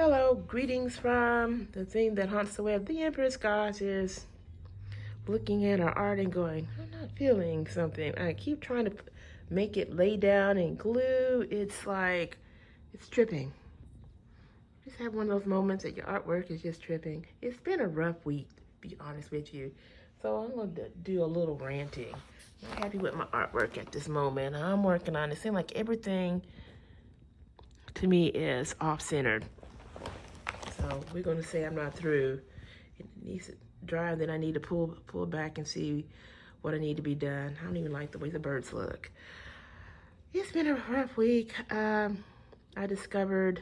Hello, greetings from the thing that haunts the web. The Empress Goth is looking at our art and going, I'm not feeling something. I keep trying to make it lay down and glue. It's like, it's tripping. Just have one of those moments that your artwork is just tripping. It's been a rough week, to be honest with you. So I'm going to do a little ranting. I'm not happy with my artwork at this moment. I'm working on it. It seems like everything to me is off-centered. So we're going to say I'm not through. It needs to dry, then I need to pull back and see what I need to be done. I don't even like the way the birds look. It's been a rough week. I discovered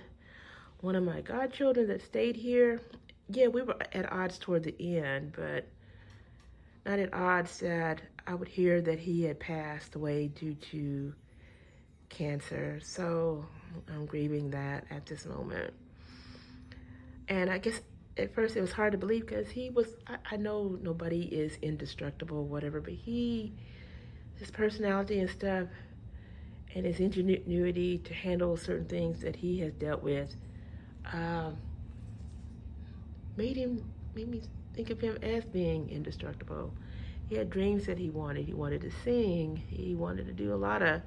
one of my godchildren that stayed here. Yeah, we were at odds toward the end, but not at odds that I would hear that he had passed away due to cancer. So I'm grieving that at this moment. And I guess at first it was hard to believe because he was, I know nobody is indestructible, whatever, but his personality and stuff and his ingenuity to handle certain things that he has dealt with made me think of him as being indestructible. He had dreams that he wanted. He wanted to sing. He wanted to do a lot of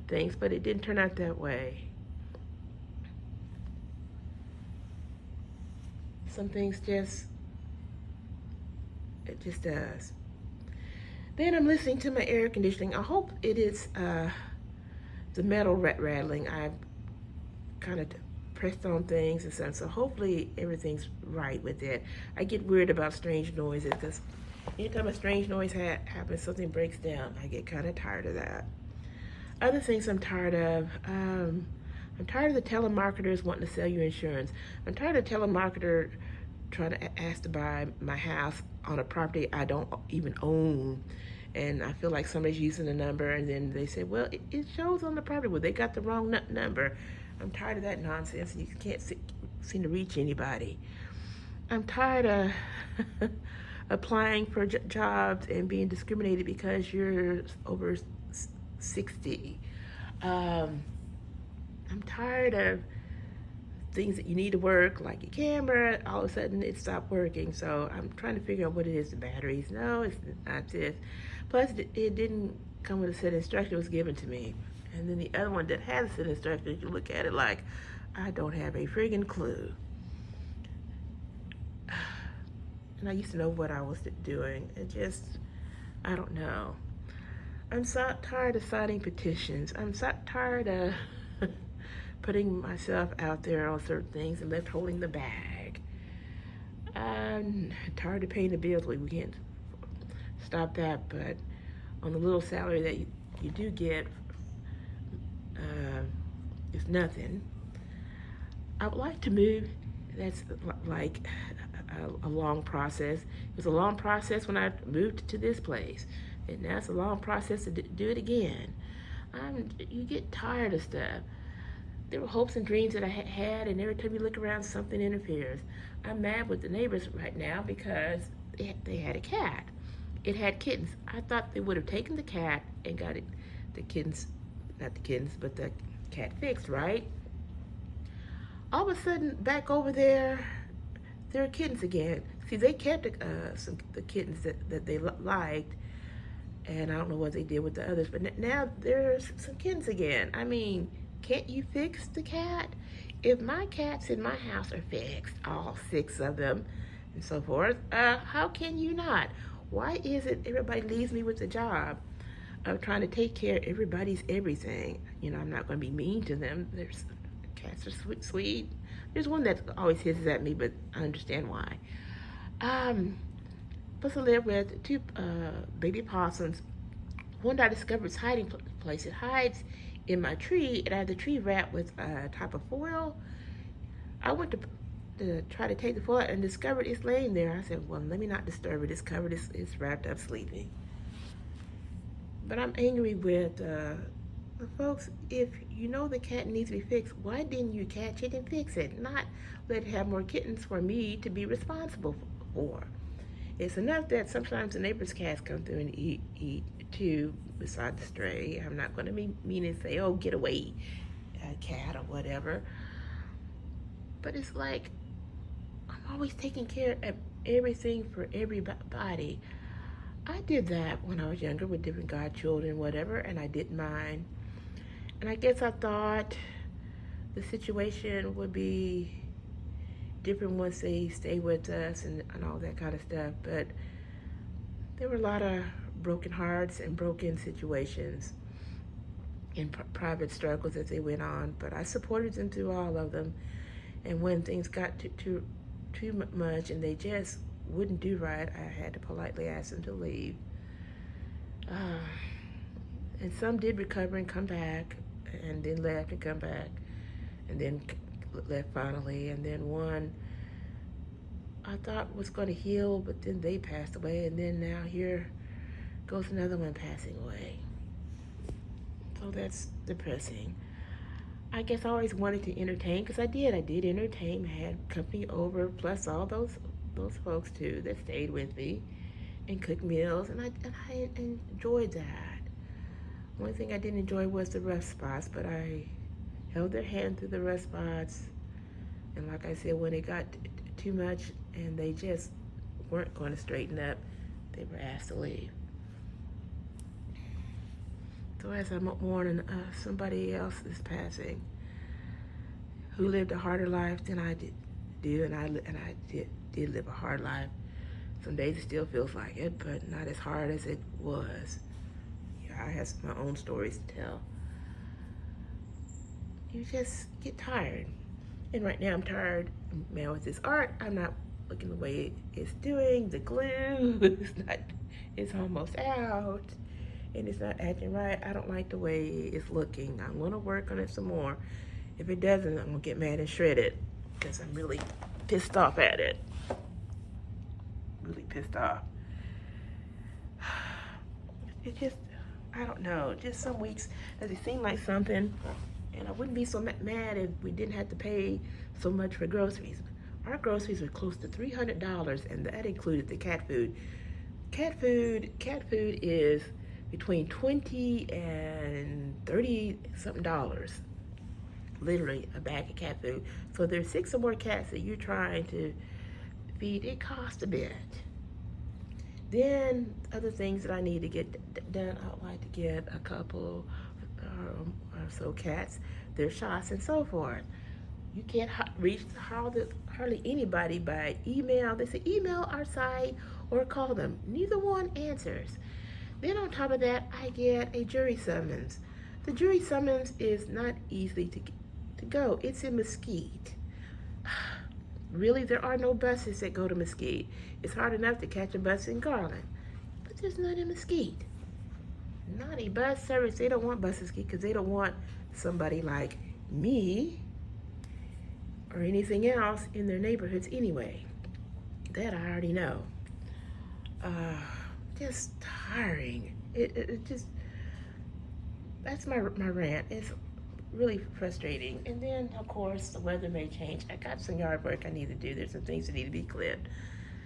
things, but it didn't turn out that way. Some things it just does. Then I'm listening to my air conditioning. I hope it is the metal rattling. I've kind of pressed on things and stuff, so hopefully everything's right with it. I get weird about strange noises because anytime a strange noise happens, something breaks down. I get kind of tired of that. Other things I'm tired of, I'm tired of the telemarketers wanting to sell you insurance. I'm tired of telemarketer trying to ask to buy my house on a property I don't even own. And I feel like somebody's using the number and then they say, well, it shows on the property. Well, they got the wrong number. I'm tired of that nonsense. You can't seem to reach anybody. I'm tired of applying for jobs and being discriminated because you're over 60. I'm tired of things that you need to work, like your camera, all of a sudden it stopped working. So I'm trying to figure out what it is, the batteries. No, it's not this. Plus, it didn't come with a set of instructions. It was given to me. And then the other one that has a set of instructions, you look at it like, I don't have a friggin' clue. And I used to know what I was doing. I don't know. I'm so tired of signing petitions. I'm so tired of putting myself out there on certain things and left holding the bag. I'm tired of paying the bills. We can't stop that, but on the little salary that you do get, it's nothing. I would like to move. That's like a long process. It was a long process when I moved to this place, and now it's a long process to do it again. You get tired of stuff. There were hopes and dreams that I had, and every time you look around, something interferes. I'm mad with the neighbors right now because they had a cat. It had kittens. I thought they would have taken the cat and got the kittens, not the kittens, but the cat fixed, right? All of a sudden, back over there are kittens again. See, they kept the kittens that they liked, and I don't know what they did with the others, but now there's some kittens again. I mean, can't you fix the cat? If my cats in my house are fixed, all 6 of them, and so forth, how can you not? Why is it everybody leaves me with the job of trying to take care of everybody's everything? You know, I'm not going to be mean to them. Cats are sweet. There's one that always hisses at me, but I understand why. Plus I live with 2 baby possums. One I discovered its hiding place. It hides in my tree, and I have the tree wrapped with a type of foil. I went to try to take the foil out and discovered it's laying there. I said, well, let me not disturb it. It's covered, it's wrapped up, sleeping. But I'm angry with the folks. If you know the cat needs to be fixed, why didn't you catch it and fix it? Not let it have more kittens for me to be responsible for. It's enough that sometimes the neighbor's cats come through and eat too, besides the stray. I'm not going to be mean and say, oh, get away, cat or whatever. But it's like I'm always taking care of everything for everybody. I did that when I was younger with different godchildren, whatever, and I didn't mind. And I guess I thought the situation would be different once they stay with us and all that kind of stuff. But there were a lot of broken hearts and broken situations and private struggles that they went on. But I supported them through all of them. And when things got too much and they just wouldn't do right, I had to politely ask them to leave. And some did recover and come back, and then left and come back, and then left finally. And then one I thought was going to heal, but then they passed away, and then now here goes another one passing away. So that's depressing. I guess I always wanted to entertain, because I did entertain. I had company over, plus all those folks too that stayed with me and cooked meals, and I enjoyed that. One thing I didn't enjoy was the rough spots, but I held their hand through the rough spots. And like I said, when it got too much and they just weren't going to straighten up, they were asked to leave. So as I'm mourning somebody else is passing, who lived a harder life than I did, and I did live a hard life. Some days it still feels like it, but not as hard as it was. Yeah, I have my own stories to tell. You just get tired. And right now I'm tired. Man, with this art, I'm not looking the way it's doing. The glue, it's almost out. And it's not acting right. I don't like the way it's looking. I'm gonna work on it some more. If it doesn't, I'm gonna get mad and shred it, because I'm really pissed off at it. Really pissed off. It just, I don't know, just some weeks does it seem like something, and I wouldn't be so mad if we didn't have to pay so much for groceries. Our groceries are close to $300, and that included the cat food. Cat food is between $20 and $30 something dollars. Literally a bag of cat food. So there's 6 or more cats that you're trying to feed. It costs a bit. Then other things that I need to get done, I'd like to get a couple or so cats, their shots and so forth. You can't reach hardly anybody by email. They say email our site or call them. Neither one answers. Then on top of that, I get a jury summons. The jury summons is not easy to go. It's in Mesquite. Really, there are no buses that go to Mesquite. It's hard enough to catch a bus in Garland, but there's none in Mesquite. Not a bus service. They don't want buses because they don't want somebody like me or anything else in their neighborhoods anyway. That I already know. Just tiring. It just, that's my rant. It's really frustrating. And then, of course, the weather may change. I got some yard work I need to do. There's some things that need to be clipped.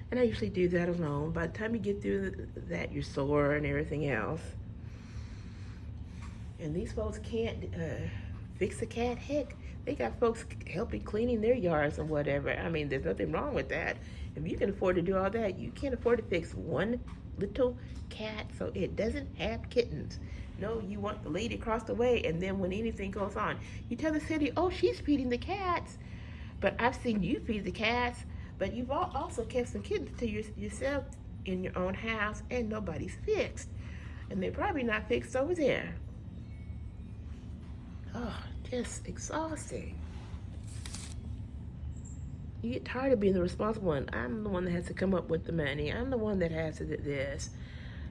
And I usually do that alone. By the time you get through that, you're sore and everything else. And these folks can't fix the cat. Heck, they got folks helping cleaning their yards and whatever. I mean, there's nothing wrong with that. If you can afford to do all that, you can't afford to fix one little cat so it doesn't have kittens. No, you want the lady across the way, and then when anything goes on, you tell the city, oh, she's feeding the cats. But I've seen you feed the cats, but you've also kept some kittens to yourself in your own house, and nobody's fixed. And they're probably not fixed over there. Oh, just exhausting. You get tired of being the responsible one. I'm the one that has to come up with the money. I'm the one that has to do this.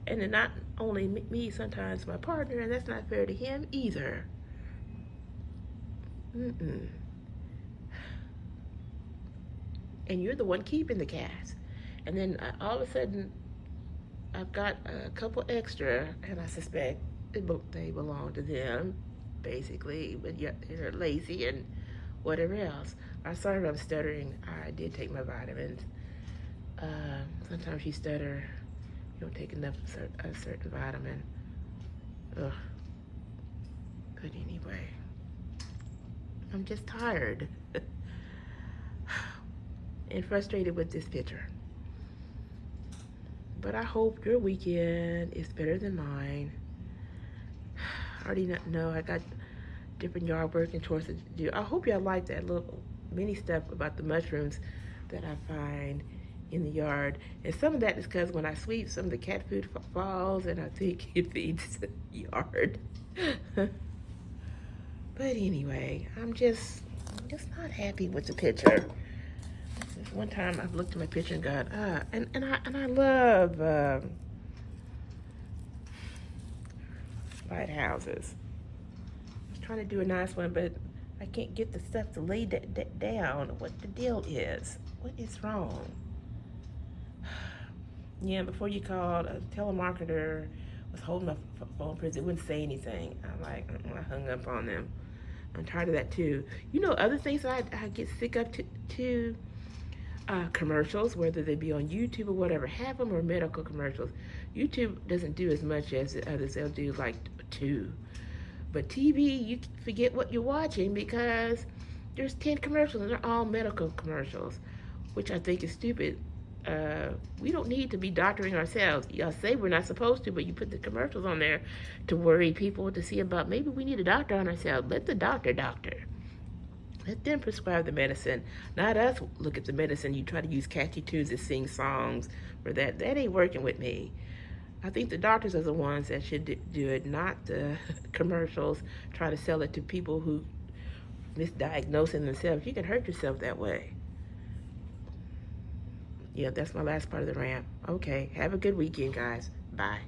And then not only me, sometimes my partner, and that's not fair to him either. And you're the one keeping the cats. And then all of a sudden, I've got a couple extra, and I suspect they belong to them, basically, but yet they're lazy and whatever else. I'm sorry if I'm stuttering. I did take my vitamins. Sometimes you stutter. You don't take enough a certain vitamin. Ugh. But anyway, I'm just tired. and frustrated with this picture. But I hope your weekend is better than mine. I already know I got different yard work and chores to do. I hope y'all like that little mini stuff about the mushrooms that I find in the yard. And some of that is because when I sweep, some of the cat food falls and I think it feeds the yard. But anyway, I'm just not happy with the picture. This one time I've looked at my picture and got and I love lighthouses. I was trying to do a nice one, but I can't get the stuff to lay down. What the deal is? What is wrong? Yeah, before you called, a telemarketer was holding my phone because it wouldn't say anything. I'm like, I hung up on them. I'm tired of that too. You know, other things I get sick of to commercials, whether they be on YouTube or whatever. Half of them are medical commercials. YouTube doesn't do as much as the others. They'll do like 2. But TV, you forget what you're watching because there's 10 commercials and they're all medical commercials, which I think is stupid. We don't need to be doctoring ourselves. Y'all say we're not supposed to, but you put the commercials on there to worry people to see about maybe we need a doctor on ourselves. Let the doctor. Let them prescribe the medicine, not us look at the medicine. You try to use catchy tunes to sing songs for that. That ain't working with me. I think the doctors are the ones that should do it, not the commercials. Try to sell it to people who misdiagnosing themselves. You can hurt yourself that way. Yeah, that's my last part of the rant. Okay, have a good weekend, guys. Bye.